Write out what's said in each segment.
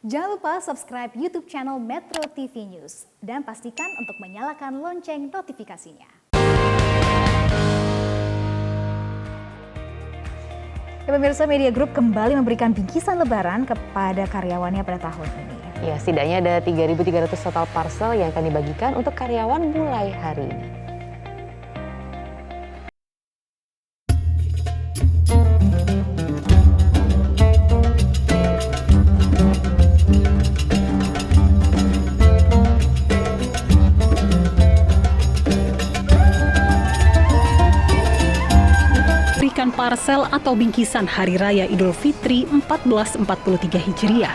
Jangan lupa subscribe YouTube channel Metro TV News dan pastikan untuk menyalakan lonceng notifikasinya. Pemirsa, Media Group kembali memberikan bingkisan lebaran kepada karyawannya pada tahun ini. Ya, setidaknya ada 3.300 total parcel yang akan dibagikan untuk karyawan mulai hari ini. Berikan parcel atau bingkisan Hari Raya Idul Fitri 1443 Hijriah.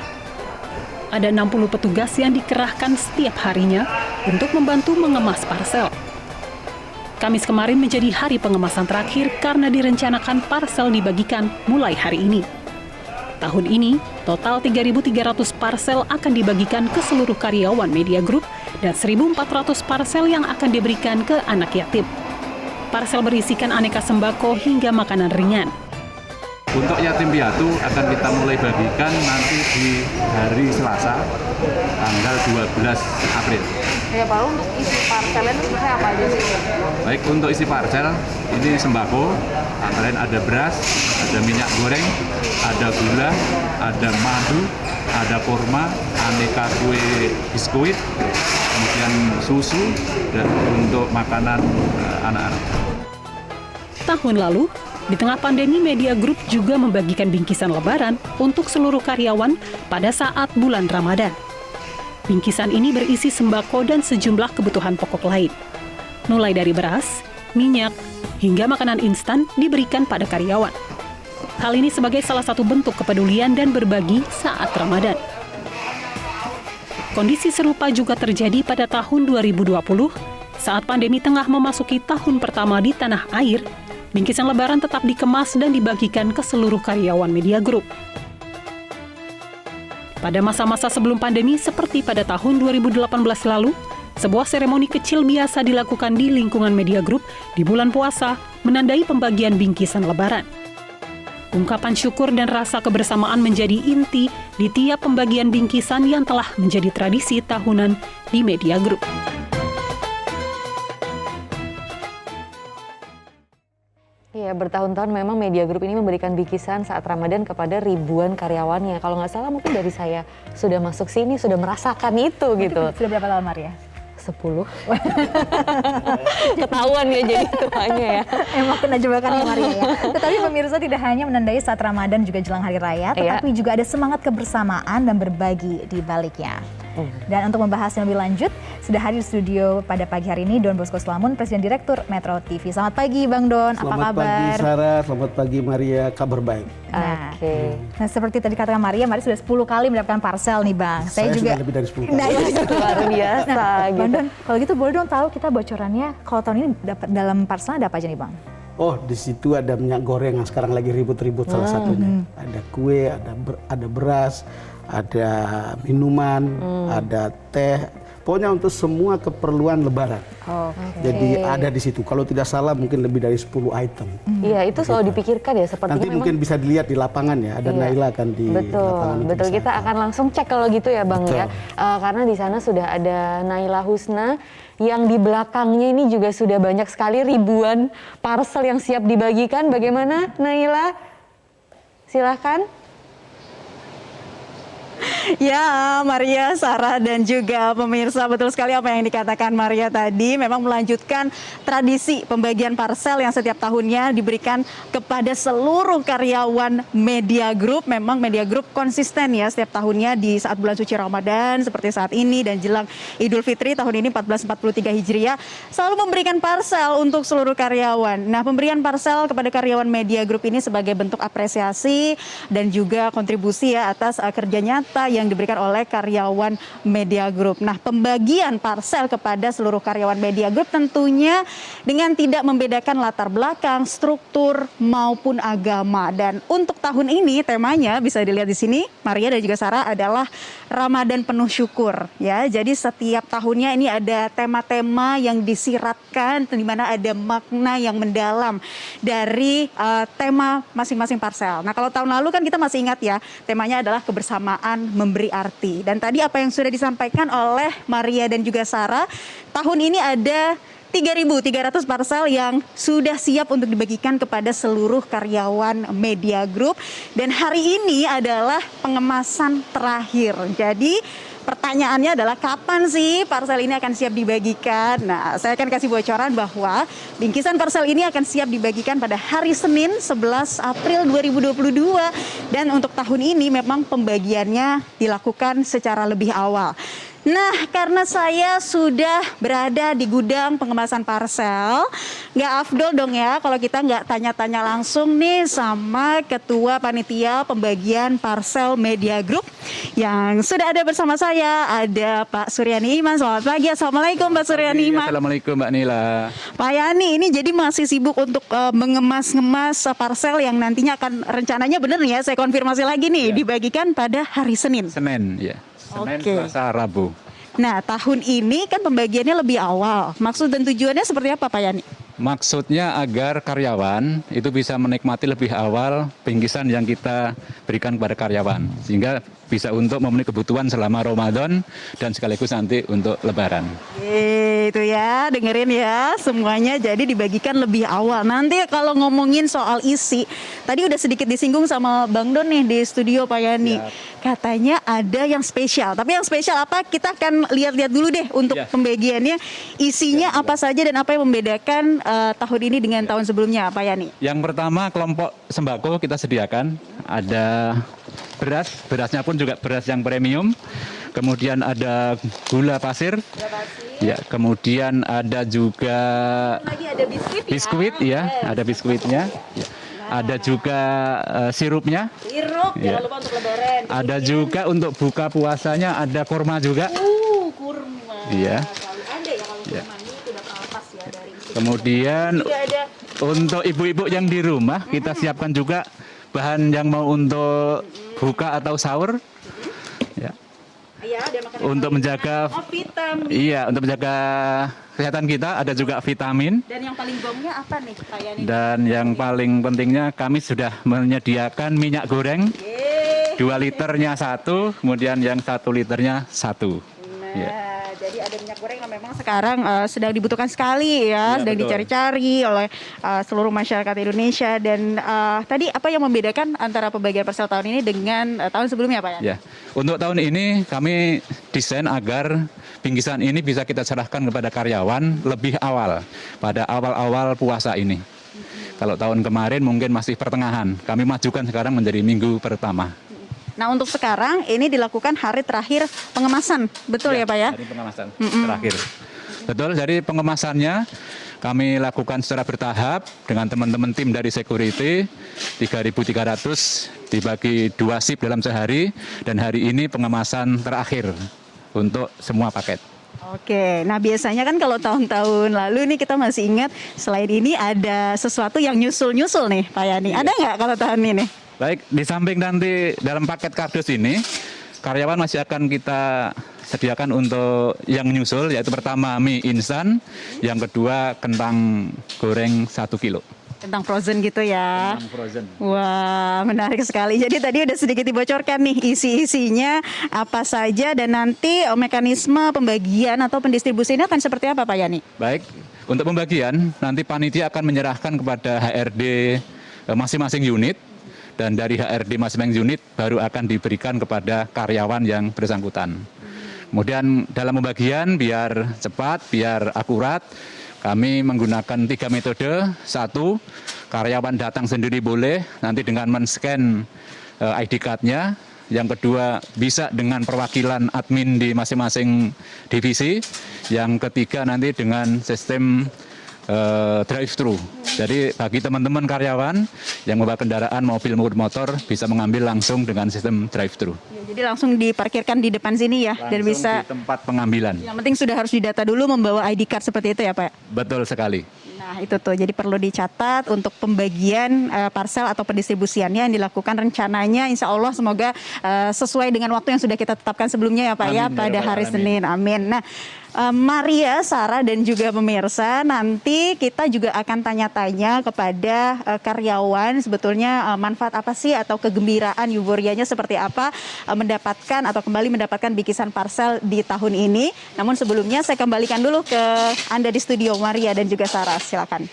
Ada 60 petugas yang dikerahkan setiap harinya untuk membantu mengemas parcel. Kamis kemarin menjadi hari pengemasan terakhir karena direncanakan parcel dibagikan mulai hari ini. Tahun ini, total 3.300 parcel akan dibagikan ke seluruh karyawan Media Group dan 1.400 parcel yang akan diberikan ke anak yatim. Parcel berisikan aneka sembako hingga makanan ringan. Untuk yatim piatu akan kita mulai bagikan nanti di hari Selasa, tanggal 12 April. Ya Pak, untuk isi parcelnya itu sebenarnya apa aja sih? Baik, untuk isi parcel, ini sembako, antara lain ada beras, ada minyak goreng, ada gula, ada madu, ada kurma, aneka kue biskuit, kemudian susu, dan untuk makanan anak-anak. Tahun lalu, di tengah pandemi, Media Group juga membagikan bingkisan lebaran untuk seluruh karyawan pada saat bulan Ramadan. Bingkisan ini berisi sembako dan sejumlah kebutuhan pokok lain. Mulai dari beras, minyak, hingga makanan instan diberikan pada karyawan. Hal ini sebagai salah satu bentuk kepedulian dan berbagi saat Ramadan. Kondisi serupa juga terjadi pada tahun 2020 saat pandemi tengah memasuki tahun pertama di tanah air. Bingkisan lebaran tetap dikemas dan dibagikan ke seluruh karyawan Media Group. Pada masa-masa sebelum pandemi seperti pada tahun 2018 lalu, sebuah seremoni kecil biasa dilakukan di lingkungan Media Group di bulan puasa menandai pembagian bingkisan lebaran. Ungkapan syukur dan rasa kebersamaan menjadi inti di tiap pembagian bingkisan yang telah menjadi tradisi tahunan di Media Group. Ya, bertahun-tahun memang Media Group ini memberikan bingkisan saat Ramadan kepada ribuan karyawannya. Kalau nggak salah mungkin dari saya sudah masuk sini, sudah merasakan itu gitu. Sudah berapa tahun, Maria? 10. Ketahuan ya jadi tuanya ya. Emang kena jebakan ya, Maria ya. Tetapi pemirsa, tidak hanya menandai saat Ramadan juga jelang Hari Raya, tetapi juga ada semangat kebersamaan dan berbagi di baliknya. Dan untuk membahasnya lebih lanjut, sudah hadir di studio pada pagi hari ini Don Bosco Slamun, Presiden Direktur Metro TV. Selamat pagi Bang Don, apa kabar? Selamat pagi Sarah, selamat pagi Maria, kabar baik. Nah, seperti tadi katakan Maria sudah 10 kali mendapatkan parcel nih Bang. Saya juga lebih dari 10 kali. Nah, luar biasa. Gitu. Bang Don, kalau gitu boleh dong tahu kita bocorannya, kalau tahun ini dapat dalam parcel ada apa aja nih Bang? Oh, di situ ada minyak goreng yang sekarang lagi ribut-ribut salah satunya. Ada kue, ada beras, ada minuman, ada teh. Pokoknya untuk semua keperluan lebaran. Jadi ada di situ. Kalau tidak salah mungkin lebih dari 10 item. Iya, itu selalu dipikirkan ya sepertinya. Nanti mungkin bisa dilihat di lapangan ya. Ada Naila kan di lapangan. Betul. Kita akan langsung cek kalau gitu ya Bang ya. Karena di sana sudah ada Naila Husna yang di belakangnya ini juga sudah banyak sekali ribuan parcel yang siap dibagikan. Bagaimana Naila? Silahkan. Ya, Maria, Sarah, dan juga pemirsa, betul sekali apa yang dikatakan Maria tadi. Memang melanjutkan tradisi pembagian parcel yang setiap tahunnya diberikan kepada seluruh karyawan Media Group. Memang Media Group konsisten ya setiap tahunnya di saat bulan suci Ramadan seperti saat ini dan jelang Idul Fitri tahun ini 1443 Hijriah selalu memberikan parcel untuk seluruh karyawan. Nah, pemberian parcel kepada karyawan Media Group ini sebagai bentuk apresiasi dan juga kontribusi ya atas kerja nyata yang diberikan oleh karyawan Media Group. Nah, pembagian parcel kepada seluruh karyawan Media Group tentunya dengan tidak membedakan latar belakang, struktur maupun agama. Dan untuk tahun ini temanya bisa dilihat di sini, Maria dan juga Sarah, adalah Ramadan penuh syukur ya. Jadi setiap tahunnya ini ada tema-tema yang disiratkan di mana ada makna yang mendalam dari tema masing-masing parcel. Nah, kalau tahun lalu kan kita masih ingat ya, temanya adalah kebersamaan memberi arti. Dan tadi apa yang sudah disampaikan oleh Maria dan juga Sarah, tahun ini ada 3.300 parsel yang sudah siap untuk dibagikan kepada seluruh karyawan Media Group. Dan hari ini adalah pengemasan terakhir. Jadi pertanyaannya adalah kapan sih parsel ini akan siap dibagikan? Nah, saya akan kasih bocoran bahwa bingkisan parsel ini akan siap dibagikan pada hari Senin 11 April 2022. Dan untuk tahun ini memang pembagiannya dilakukan secara lebih awal. Nah, karena saya sudah berada di gudang pengemasan parsel, nggak afdol dong ya kalau kita nggak tanya-tanya langsung nih sama Ketua Panitia Pembagian Parsel Media Group yang sudah ada bersama saya. Ada Pak Suryani Iman. Selamat pagi. Assalamualaikum Pak Suryani Iman. Assalamualaikum Mbak Nila. Pak Yani, ini jadi masih sibuk untuk mengemas-ngemas parsel yang nantinya akan rencananya benar nih ya, saya konfirmasi lagi nih, dibagikan pada hari Senin. Senin, ya. Senin, Oke. Selasa, Rabu. Nah, tahun ini kan pembagiannya lebih awal. Maksud dan tujuannya seperti apa Pak Yani? Maksudnya agar karyawan itu bisa menikmati lebih awal bingkisan yang kita berikan kepada karyawan. Sehingga bisa untuk memenuhi kebutuhan selama Ramadan dan sekaligus nanti untuk Lebaran. Itu ya, dengerin ya, semuanya jadi dibagikan lebih awal. Nanti kalau ngomongin soal isi, tadi udah sedikit disinggung sama Bang Don nih di studio Pak Yani. Katanya ada yang spesial, tapi yang spesial apa? Kita akan lihat-lihat dulu deh untuk pembagiannya. Isinya apa saja dan apa yang membedakan tahun ini dengan tahun sebelumnya Pak Yani? Yang pertama, kelompok sembako kita sediakan. Ada berasnya pun juga beras yang premium. Kemudian ada gula pasir. Ya, kemudian ada juga Lagi ada biskuit ya, ada biskuitnya. Ya. Ada juga sirupnya. Sirup, Ya. jangan lupa untuk Lebaran. Ada juga untuk buka puasanya ada kurma juga. Kurma. Iya. Selalu ada ya kalau Ya. kurma ini tidak pernah lepas ya dari isi. Kemudian Juga ada untuk ibu-ibu yang di rumah kita siapkan juga bahan yang mau untuk buka atau sahur. Ya. ya, ada makanan Untuk menjaga vitamin. Iya, untuk menjaga kesehatan kita ada juga vitamin. Dan yang paling gongnya apa nih Pak Yani? Dan yang paling pentingnya kami sudah menyediakan minyak goreng 2 liternya 1, kemudian yang 1 liternya 1. Nah, Ya. jadi ada minyak goreng yang memang sekarang sedang dibutuhkan sekali ya, sedang betul. dicari-cari oleh seluruh masyarakat Indonesia. Dan tadi apa yang membedakan antara pembagian parsel tahun ini dengan tahun sebelumnya Pak Yani? Ya, untuk tahun ini kami desain agar bingkisan ini bisa kita serahkan kepada karyawan lebih awal, pada awal-awal puasa ini. Kalau tahun kemarin mungkin masih pertengahan, kami majukan sekarang menjadi minggu pertama. Nah, untuk sekarang ini dilakukan hari terakhir pengemasan, betul ya Pak ya? Hari pengemasan terakhir. Betul, jadi pengemasannya kami lakukan secara bertahap dengan teman-teman tim dari security, 3.300 dibagi 2 shift dalam sehari, dan hari ini pengemasan terakhir untuk semua paket. Oke, nah biasanya kan kalau tahun-tahun lalu nih kita masih ingat selain ini ada sesuatu yang nyusul-nyusul nih Pak Yani. Ada nggak kalau tahun ini? Baik, di samping nanti dalam paket kardus ini, karyawan masih akan kita sediakan untuk yang nyusul, yaitu pertama mie instan, yang kedua kentang goreng 1 kilo. Tentang frozen gitu ya. Kentang frozen. Wah, menarik sekali. Jadi tadi udah sedikit dibocorkan nih isi-isinya apa saja, dan nanti mekanisme pembagian atau pendistribusinya akan seperti apa Pak Yani? Baik, untuk pembagian nanti panitia akan menyerahkan kepada HRD masing-masing unit, dan dari HRD masing-masing unit baru akan diberikan kepada karyawan yang bersangkutan. Kemudian dalam pembagian biar cepat, biar akurat, kami menggunakan 3 metode. 1, karyawan datang sendiri boleh, nanti dengan men-scan ID card-nya. Yang kedua, bisa dengan perwakilan admin di masing-masing divisi. Yang ketiga, nanti dengan sistem drive-thru. Jadi bagi teman-teman karyawan yang membawa kendaraan mobil maupun motor bisa mengambil langsung dengan sistem drive-thru. Ya, jadi langsung diparkirkan di depan sini ya, dan bisa. Di tempat pengambilan. Yang penting sudah harus didata dulu membawa ID card seperti itu ya Pak? Betul sekali. Nah, Nah itu tuh, jadi perlu dicatat untuk pembagian parsel atau pendistribusiannya yang dilakukan rencananya insya Allah semoga sesuai dengan waktu yang sudah kita tetapkan sebelumnya ya Pak. Amin, ya pada hari Senin. Amin. Nah Maria, Sarah dan juga pemirsa, nanti kita juga akan tanya-tanya kepada karyawan sebetulnya manfaat apa sih atau kegembiraan euforianya seperti apa mendapatkan atau kembali mendapatkan bingkisan parsel di tahun ini. Namun sebelumnya saya kembalikan dulu ke Anda di studio, Maria dan juga Sarah, silakan.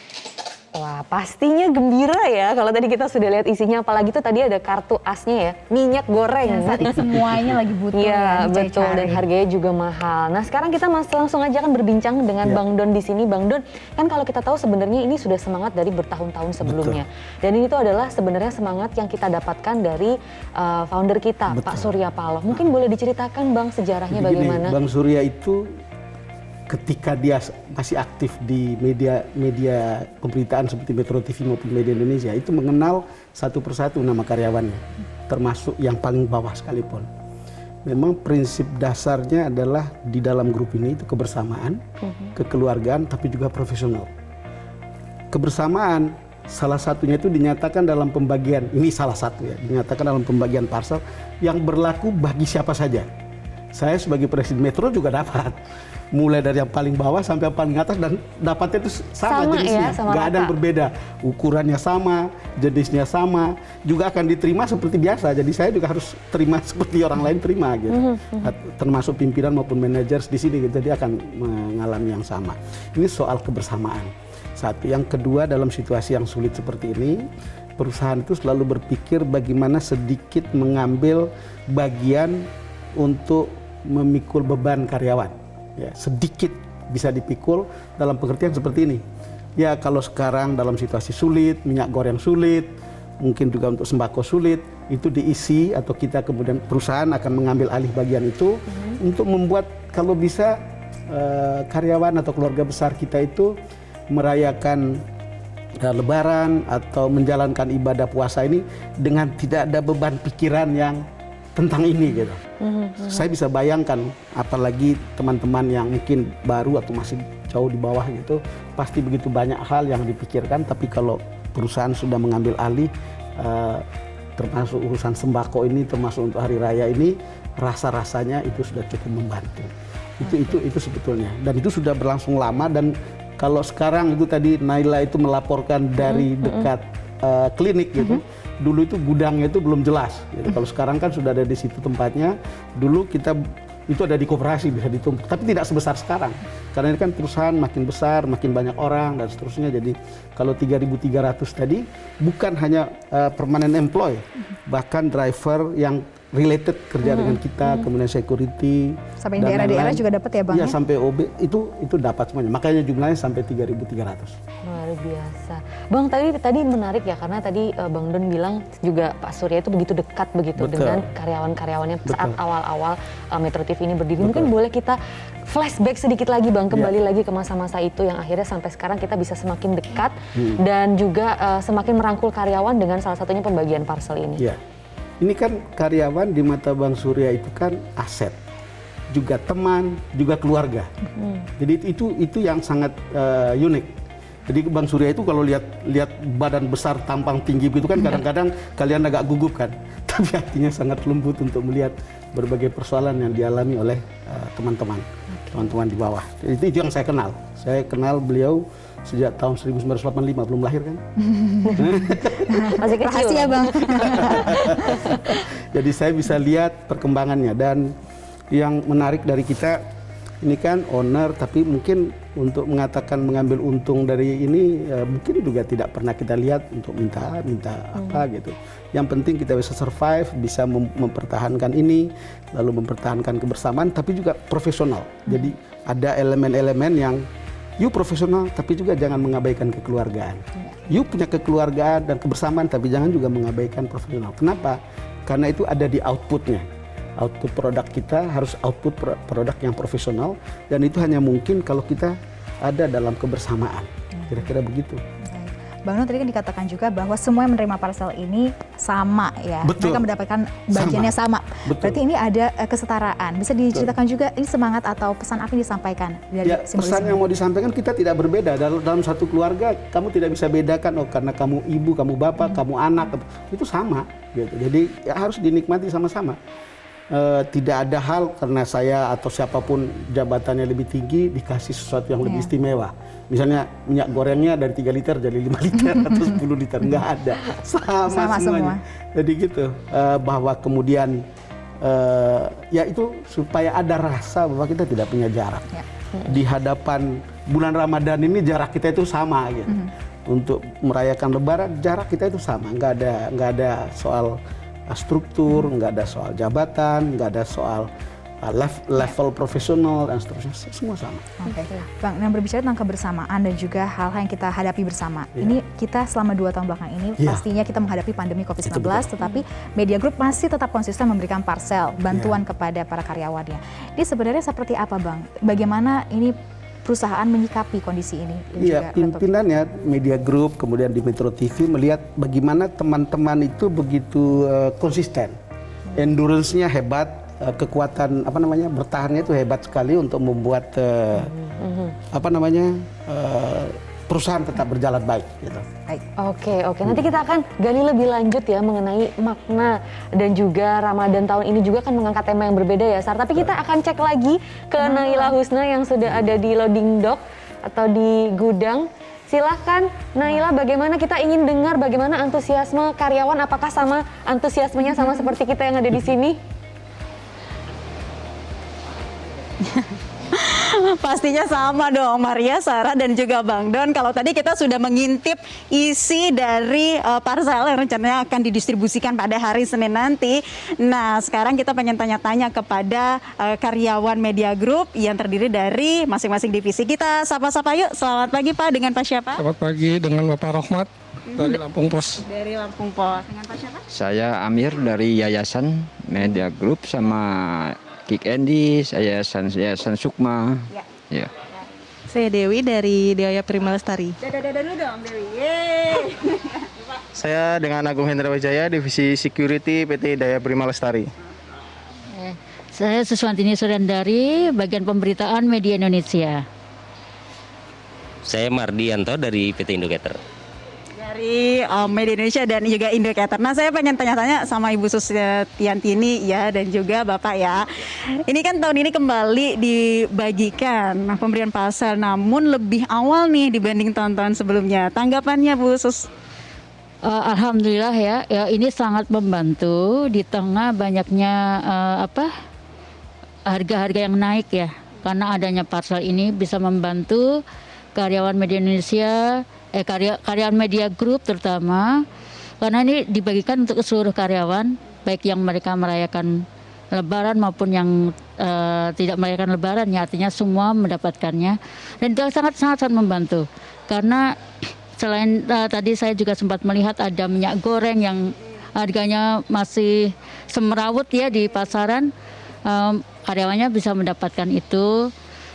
Wah, pastinya gembira ya kalau tadi kita sudah lihat isinya, apalagi tuh tadi ada kartu asnya ya, minyak goreng. Yang saat ini semuanya lagi butuh ya, betul, dicari. dan harganya juga mahal. Nah, sekarang kita langsung aja kan berbincang dengan Bang Don di sini. Bang Don, kan kalau kita tahu sebenarnya ini sudah semangat dari bertahun-tahun sebelumnya. Betul. Dan ini tuh adalah sebenarnya semangat yang kita dapatkan dari founder kita, Pak Surya Paloh. Mungkin boleh diceritakan Bang sejarahnya bagaimana? Bang Surya itu ketika dia masih aktif di media pemberitaan seperti Metro TV maupun Media Indonesia, itu mengenal satu persatu nama karyawannya, termasuk yang paling bawah sekalipun. Memang prinsip dasarnya adalah di dalam grup ini itu kebersamaan, kekeluargaan, tapi juga profesional. Kebersamaan salah satunya itu dinyatakan dalam pembagian, ini salah satu ya, dinyatakan dalam pembagian parsel yang berlaku bagi siapa saja. Saya sebagai presiden Metro juga dapat. Mulai dari yang paling bawah sampai yang paling atas dan dapatnya itu sama jenisnya, nggak ada yang berbeda, ukurannya sama, jenisnya sama, juga akan diterima seperti biasa. Jadi saya juga harus terima seperti orang lain terima gitu, termasuk pimpinan maupun manajer di sini, gitu. Jadi akan mengalami yang sama. Ini soal kebersamaan. Satu, yang kedua dalam situasi yang sulit seperti ini, perusahaan itu selalu berpikir bagaimana sedikit mengambil bagian untuk memikul beban karyawan. Ya, sedikit bisa dipikul dalam pengertian seperti ini. Ya kalau sekarang dalam situasi sulit, minyak goreng sulit, mungkin juga untuk sembako sulit, itu diisi atau kita kemudian perusahaan akan mengambil alih bagian itu untuk membuat kalau bisa karyawan atau keluarga besar kita itu merayakan Lebaran atau menjalankan ibadah puasa ini dengan tidak ada beban pikiran yang tentang ini gitu. Saya bisa bayangkan, apalagi teman-teman yang mungkin baru atau masih jauh di bawah gitu, pasti begitu banyak hal yang dipikirkan. Tapi kalau perusahaan sudah mengambil alih, termasuk urusan sembako ini, termasuk untuk hari raya ini, rasa-rasanya itu sudah cukup membantu. Itu sebetulnya. Dan itu sudah berlangsung lama. Dan kalau sekarang itu tadi Naila itu melaporkan dari dekat klinik gitu. Dulu itu gudangnya itu belum jelas. Gitu. Kalau sekarang kan sudah ada di situ tempatnya. Dulu kita itu ada di koperasi bisa ditumpuk, tapi tidak sebesar sekarang. Karena ini kan perusahaan makin besar, makin banyak orang dan seterusnya. Jadi kalau 3.300 tadi bukan hanya permanent employee, bahkan driver yang related kerja dengan kita, kemudian security. Sampai di daerah-daerah juga dapat ya Bang? Iya, sampai OB itu dapat semuanya. Makanya jumlahnya sampai 3.300. Luar biasa. Bang, tadi menarik ya, karena tadi Bang Don bilang juga Pak Surya itu begitu dekat begitu dengan karyawan-karyawannya saat awal-awal Metro TV ini berdiri. Mungkin boleh kita flashback sedikit lagi Bang, kembali lagi ke masa-masa itu yang akhirnya sampai sekarang kita bisa semakin dekat dan juga semakin merangkul karyawan dengan salah satunya pembagian parsel ini. Iya. Ini kan karyawan di mata Bang Surya itu kan aset, juga teman, juga keluarga. Jadi itu yang sangat unik. Jadi Bang Surya itu kalau lihat badan besar, tampang tinggi gitu kan kadang-kadang kalian agak gugup kan. Tapi hatinya sangat lembut untuk melihat berbagai persoalan yang dialami oleh teman-teman di bawah. Itu yang saya kenal. Saya kenal beliau sejak tahun 1985, belum lahir kan? Masih kecil. Rahasia Bang. Jadi saya bisa lihat perkembangannya, dan yang menarik dari kita ini kan owner, tapi mungkin untuk mengatakan mengambil untung dari ini mungkin juga tidak pernah kita lihat untuk minta apa gitu. Yang penting kita bisa survive, bisa mempertahankan ini, lalu mempertahankan kebersamaan, tapi juga profesional. Jadi ada elemen-elemen yang you profesional, tapi juga jangan mengabaikan kekeluargaan. You punya kekeluargaan dan kebersamaan, tapi jangan juga mengabaikan profesional. Kenapa? Karena itu ada di outputnya. Output produk kita harus output produk yang profesional, dan itu hanya mungkin kalau kita ada dalam kebersamaan. Kira-kira begitu. Bang Don, tadi kan dikatakan juga bahwa semua yang menerima parsel ini sama ya. Betul. Mereka mendapatkan bagiannya sama. Betul. Berarti ini ada kesetaraan. Bisa diceritakan juga ini semangat atau pesan apa yang disampaikan dari Ya, pesan yang mau disampaikan kita tidak berbeda dalam satu keluarga. Kamu tidak bisa bedakan karena kamu ibu, kamu bapak, kamu anak, itu sama gitu. Jadi ya harus dinikmati sama-sama. Tidak ada hal karena saya atau siapapun jabatannya lebih tinggi dikasih sesuatu yang lebih istimewa. Misalnya minyak gorengnya dari 3 liter jadi 5 liter atau 10 liter, nggak ada. Sama semuanya. Jadi gitu, bahwa kemudian ya itu supaya ada rasa bahwa kita tidak punya jarak. Di hadapan bulan Ramadan ini jarak kita itu sama gitu. Untuk merayakan Lebaran jarak kita itu sama, nggak ada soal struktur, nggak ada soal jabatan, nggak ada soal level profesional dan seterusnya, semua sama. Oke, Bang, yang berbicara tentang kebersamaan dan juga hal-hal yang kita hadapi bersama. Ini kita selama 2 tahun belakang ini pastinya kita menghadapi pandemi COVID-19, tetapi Media Group masih tetap konsisten memberikan parcel bantuan kepada para karyawannya. Ini sebenarnya seperti apa, Bang? Bagaimana ini perusahaan menyikapi kondisi ini? Iya, pimpinannya Media Group kemudian di Metro TV melihat bagaimana teman-teman itu begitu konsisten, endurance-nya hebat. Kekuatan bertahannya itu hebat sekali untuk membuat perusahaan tetap berjalan baik gitu. Oke. Nanti kita akan gali lebih lanjut ya mengenai makna dan juga Ramadan tahun ini juga kan mengangkat tema yang berbeda ya, Sar. Tapi kita akan cek lagi ke Naila Husna yang sudah ada di loading dock atau di gudang. Silahkan Naila, bagaimana kita ingin dengar bagaimana antusiasme karyawan, apakah sama antusiasmenya sama seperti kita yang ada di sini? Pastinya sama dong Maria, Sarah dan juga Bang Don. Kalau tadi kita sudah mengintip isi dari parcel yang rencananya akan didistribusikan pada hari Senin nanti. Nah, sekarang kita pengen tanya-tanya kepada karyawan Media Group yang terdiri dari masing-masing divisi. Kita sapa-sapa yuk. Selamat pagi Pak, dengan Pak siapa? Selamat pagi, dengan Bapak Rohmat dari Lampung Pos. Dari Lampung Pos. Dengan Pak siapa? Saya Amir dari Yayasan Media Group, sama Kik Endi, Yayasan Sukma. Ya. Saya Dewi dari Daya Prima Lestari. Dadah dulu dong Dewi. Yeay. Saya dengan Agung Hendra Wijaya, Divisi Security PT Daya Prima Lestari. Saya Suswantini Surendari, bagian pemberitaan Media Indonesia. Saya Mardianto dari PT Indocater. Dari Media Indonesia dan juga Indocater. Nah, saya pengen tanya-tanya sama Ibu Sustiantini ya dan juga Bapak ya. Ini kan tahun ini kembali dibagikan pemberian parcel, namun lebih awal nih dibanding tahun-tahun sebelumnya. Tanggapannya Bu Sus? Alhamdulillah ya, ini sangat membantu di tengah banyaknya harga-harga yang naik ya. Karena adanya parcel ini bisa membantu karyawan Media Indonesia, karyawan Media Group terutama, karena ini dibagikan untuk seluruh karyawan, baik yang mereka merayakan Lebaran maupun yang tidak merayakan Lebaran, ya artinya semua mendapatkannya, dan itu sangat membantu. Karena selain tadi saya juga sempat melihat ada minyak goreng yang harganya masih semerawut ya di pasaran, karyawannya bisa mendapatkan itu.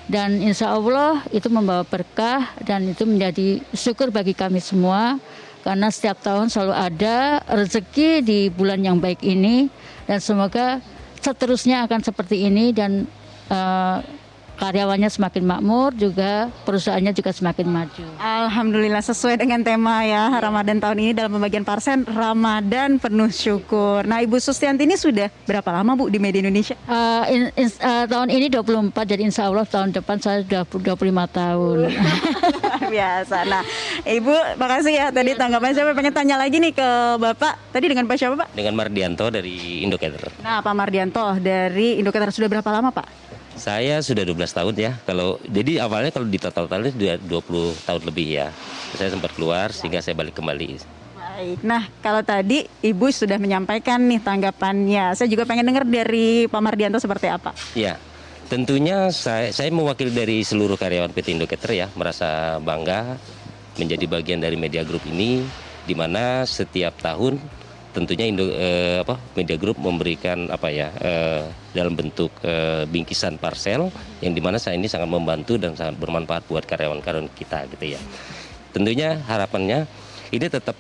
Dan insya Allah itu membawa berkah dan itu menjadi syukur bagi kami semua. Karena setiap tahun selalu ada rezeki di bulan yang baik ini. Dan semoga seterusnya akan seperti ini dan karyawannya semakin makmur, juga perusahaannya juga semakin maju. Alhamdulillah, sesuai dengan tema ya Ramadan tahun ini dalam pembagian parcel Ramadan penuh syukur. Nah, Ibu Sustiantini sudah berapa lama Bu di Media Indonesia? Tahun ini 24, jadi insya Allah tahun depan saya sudah 25 tahun. Luar biasa. Nah, Ibu makasih ya tadi tanggapannya. Saya pengen tanya lagi nih ke Bapak. Tadi dengan Pak siapa Pak? Dengan Mardianto dari Indocater. Nah, Pak Mardianto dari Indocater sudah berapa lama Pak? Saya sudah 12 tahun ya. Jadi awalnya kalau di total sudah 20 tahun lebih ya. Saya sempat keluar sehingga saya balik kembali. Baik. Nah, kalau tadi Ibu sudah menyampaikan nih tanggapannya. Saya juga pengen dengar dari Pak Mardianto seperti apa. Ya. Tentunya saya mewakili dari seluruh karyawan PT Indocater ya, merasa bangga menjadi bagian dari Media Group ini, di mana setiap tahun tentunya Media Group memberikan dalam bentuk bingkisan parcel yang dimana saat ini sangat membantu dan sangat bermanfaat buat karyawan-karyawan kita gitu ya. Tentunya harapannya ini tetap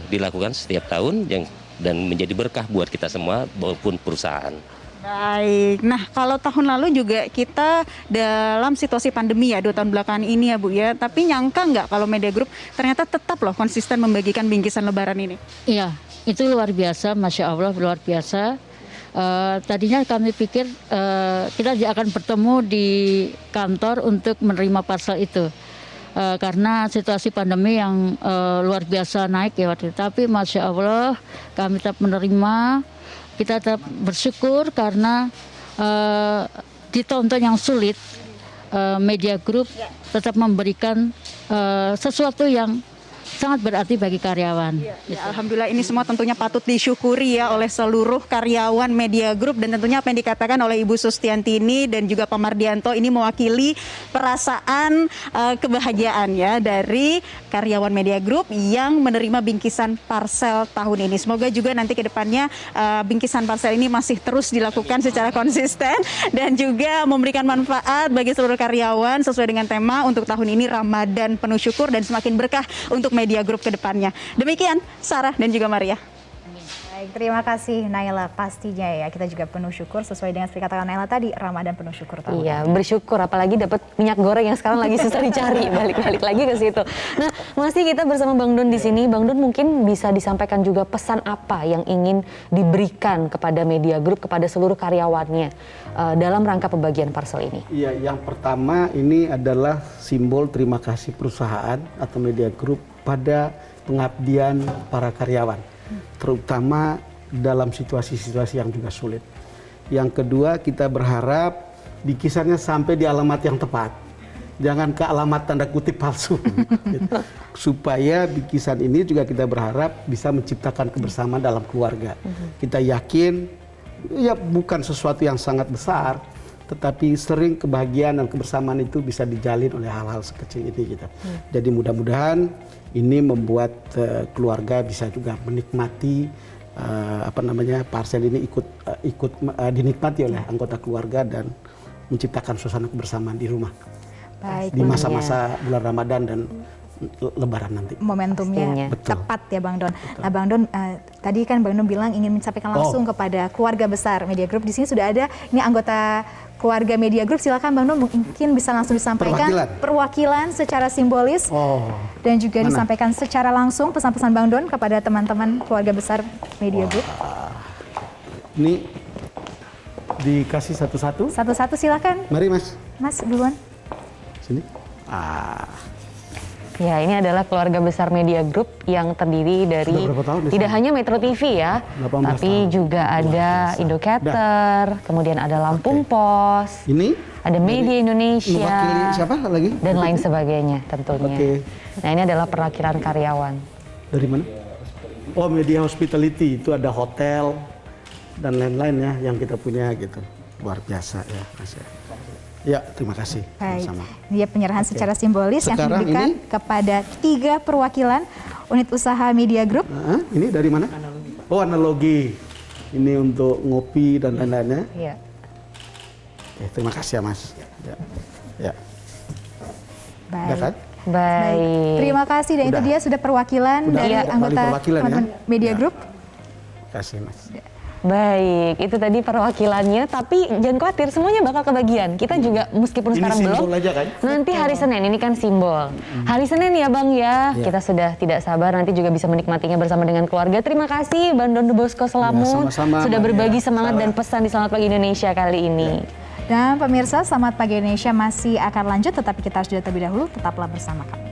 dilakukan setiap tahun, yang dan menjadi berkah buat kita semua maupun perusahaan. Baik, nah kalau tahun lalu juga kita dalam situasi pandemi ya 2 tahun belakangan ini ya Bu ya, tapi nyangka nggak kalau Media Group ternyata tetap loh konsisten membagikan bingkisan lebaran ini? Iya, itu luar biasa, Masya Allah luar biasa. Tadinya kami pikir kita akan bertemu di kantor untuk menerima parcel itu. Karena situasi pandemi yang luar biasa naik ya waktu itu. Tapi Masya Allah kami tetap menerima. Kita tetap bersyukur karena di tahun-tahun yang sulit Media Group tetap memberikan sesuatu yang sangat berarti bagi karyawan. Ya, Alhamdulillah ini semua tentunya patut disyukuri ya oleh seluruh karyawan Media Group, dan tentunya apa yang dikatakan oleh Ibu Sustiantini dan juga Pak Mardianto ini mewakili perasaan kebahagiaan ya dari karyawan Media Group yang menerima bingkisan parcel tahun ini. Semoga juga nanti ke depannya bingkisan parcel ini masih terus dilakukan secara konsisten dan juga memberikan manfaat bagi seluruh karyawan sesuai dengan tema untuk tahun ini Ramadan penuh syukur dan semakin berkah untuk Media Group ke depannya. Demikian Sarah dan juga Maria. Baik, terima kasih Naila. Pastinya ya kita juga penuh syukur sesuai dengan seperti katakan Naila tadi, Ramadan penuh syukur tahun. Iya, bersyukur apalagi dapat minyak goreng yang sekarang lagi susah dicari. Balik lagi ke situ. Nah, masih kita bersama Bang Don di sini. Bang Don mungkin bisa disampaikan juga pesan apa yang ingin diberikan kepada Media Group, kepada seluruh karyawannya dalam rangka pembagian parcel ini. Iya, yang pertama ini adalah simbol terima kasih perusahaan atau Media Group pada pengabdian para karyawan, terutama dalam situasi-situasi yang juga sulit. Yang kedua, kita berharap bingkisannya sampai di alamat yang tepat, jangan ke alamat tanda kutip palsu. Supaya bingkisan ini juga kita berharap bisa menciptakan kebersamaan dalam keluarga. Kita yakin ya bukan sesuatu yang sangat besar, tetapi sering kebahagiaan dan kebersamaan itu bisa dijalin oleh hal-hal sekecil ini gitu. Jadi mudah-mudahan ini membuat keluarga bisa juga menikmati parcel ini ikut dinikmati oleh anggota keluarga dan menciptakan suasana kebersamaan di rumah. Baik, di masa-masa bulan Ramadan dan Lebaran nanti. Momentumnya tepat ya Bang Don. Nah Bang Don, tadi kan Bang Don bilang ingin menyampaikan langsung kepada keluarga besar Media Group. Di sini sudah ada ini anggota keluarga Media Group. Silakan Bang Don, mungkin bisa langsung disampaikan perwakilan secara simbolis dan juga disampaikan secara langsung pesan-pesan Bang Don kepada teman-teman keluarga besar Media Group. Ini dikasih satu-satu. Satu-satu silakan. Mari Mas. Mas duluan. Sini. Ya, ini adalah keluarga besar Media Group yang terdiri dari tidak hanya Metro TV ya, tapi juga ada Indocater, kemudian ada Lampung Pos, ada Media Indonesia, siapa lagi? Dan lain sebagainya tentunya. Nah, ini adalah perwakilan karyawan. Dari mana? Oh, Media Hospitality, itu ada hotel dan lain-lain ya yang kita punya gitu. Luar biasa ya, Mas. Ya, terima kasih. Baik, dia penyerahan secara simbolis sekarang yang diberikan kepada 3 perwakilan unit usaha Media Group. Ini dari mana? Oh, analogi. Ini untuk ngopi dan lain-lainnya. Iya. Terima kasih ya Mas. Ya. Baik. Kan? Baik. Terima kasih dan itu dia sudah perwakilan dari anggota Media Group. Terima kasih Mas. Baik, itu tadi perwakilannya, tapi jangan khawatir, semuanya bakal kebagian. Kita juga meskipun ini sekarang belum, aja, kan? nanti hari Senin, ini kan simbol. Hari Senin ya Bang ya, kita sudah tidak sabar nanti juga bisa menikmatinya bersama dengan keluarga. Terima kasih Bang Don Bosco Selamun sudah berbagi semangat dan pesan di Selamat Pagi Indonesia kali ini. Dan pemirsa, Selamat Pagi Indonesia masih akan lanjut, tetapi kita harus jeda terlebih dahulu, tetaplah bersama kami.